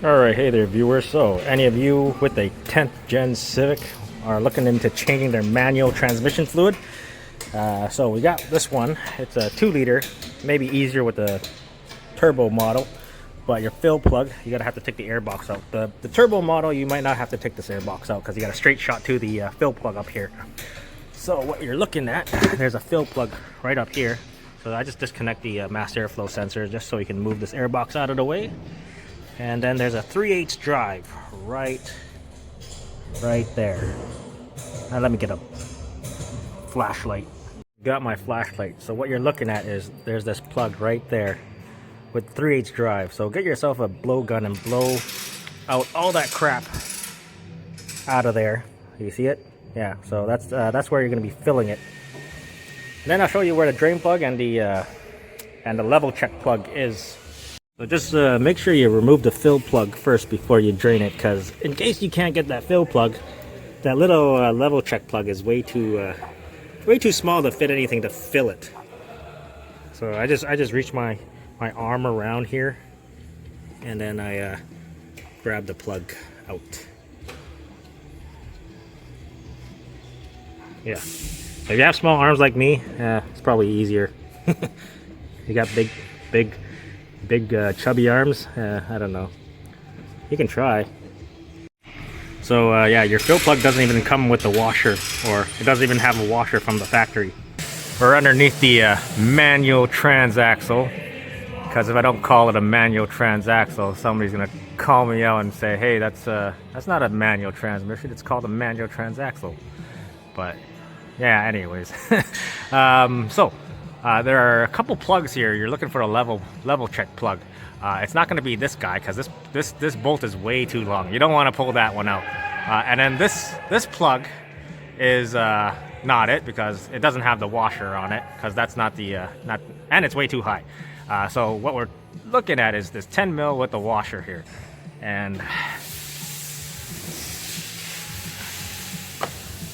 Alright, hey there viewers. So any of you with a 10th gen Civic are looking into changing their manual transmission fluid, so we got this one. It's a 2-liter, maybe easier with the turbo model, but your fill plug, you gotta have to take the air box out. The turbo model, you might not have to take this air box out because you got a straight shot to the fill plug up here. So what you're looking at, there's a fill plug right up here. So I just disconnect the mass airflow sensor just so we can move this air box out of the way. And then there's a 3/8 drive right there. Now let me get a flashlight. Got my flashlight. So what you're looking at is there's this plug right there with 3/8 drive. So get yourself a blowgun and blow out all that crap out of there. You see it? Yeah. So that's where you're going to be filling it. And then I'll show you where the drain plug and the level check plug is. So just make sure you remove the fill plug first before you drain it, because in case you can't get that fill plug, that little level check plug is way too small to fit anything to fill it. So I just reach my arm around here, and then I grab the plug out. Yeah, if you have small arms like me, it's probably easier. You got big chubby arms, I don't know. You can try. So yeah, your fill plug doesn't even come with the washer, or it doesn't even have a washer from the factory. We're underneath the manual transaxle, because if I don't call it a manual transaxle, somebody's gonna call me out and say, hey, that's not a manual transmission, it's called a manual transaxle. But yeah, anyways. There are a couple plugs here. You're looking for a level check plug. It's not going to be this guy, because this bolt is way too long. You don't want to pull that one out. And then this plug is not it, because it doesn't have the washer on it, because that's not the and it's way too high. So what we're looking at is this 10 mil with the washer here, and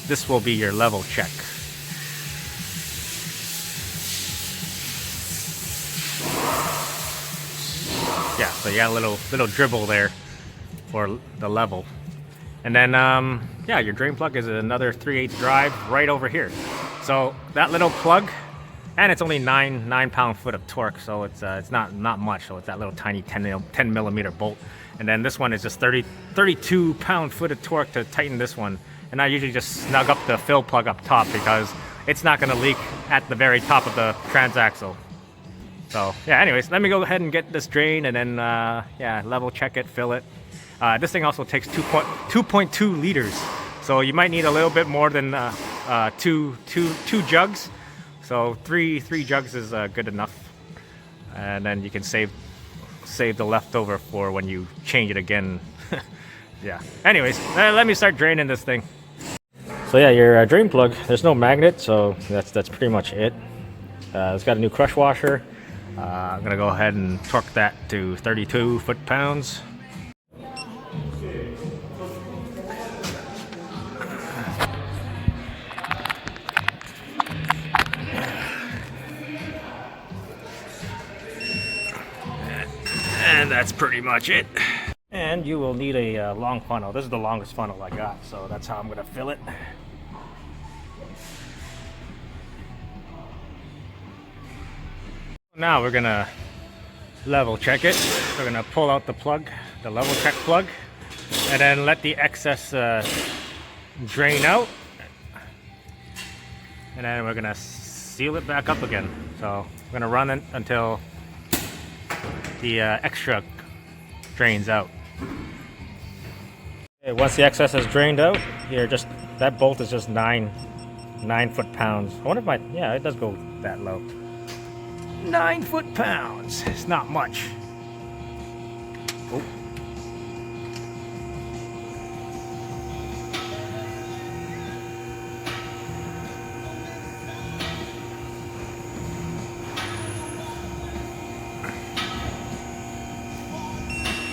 this will be your level check. Yeah, so you got a little dribble there for the level. And then yeah, your drain plug is another 3/8 drive right over here. So that little plug, and it's only 9 pound-foot of torque, so it's not much. So it's that little tiny 10 millimeter bolt. And then this one is just 32 pound-foot of torque to tighten this one. And I usually just snug up the fill plug up top, because it's not going to leak at the very top of the transaxle. So yeah, anyways, let me go ahead and get this drained, and then yeah, level check it, fill it. This thing also takes 2.2 liters, so you might need a little bit more than two jugs. So three jugs is good enough, and then you can save the leftover for when you change it again. Yeah. Anyways, let me start draining this thing. So yeah, your drain plug, there's no magnet, so that's pretty much it. It's got a new crush washer. I'm gonna go ahead and torque that to 32 foot-pounds. And that's pretty much it. And you will need a long funnel. This is the longest funnel I got, so that's how I'm gonna fill it. Now we're gonna level check it. We're gonna pull out the plug, the level check plug, and then let the excess drain out. And then we're gonna seal it back up again. So we're gonna run it until the extra drains out. Okay, once the excess is drained out, here, just that bolt is just 9 foot-pounds. I wonder if yeah, it does go that low. 9 foot-pounds. It's not much. Oh.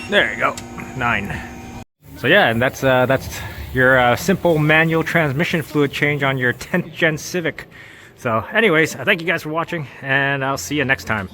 There you go. 9. So yeah, and that's your simple manual transmission fluid change on your 10th gen Civic. So anyways, I thank you guys for watching, and I'll see you next time.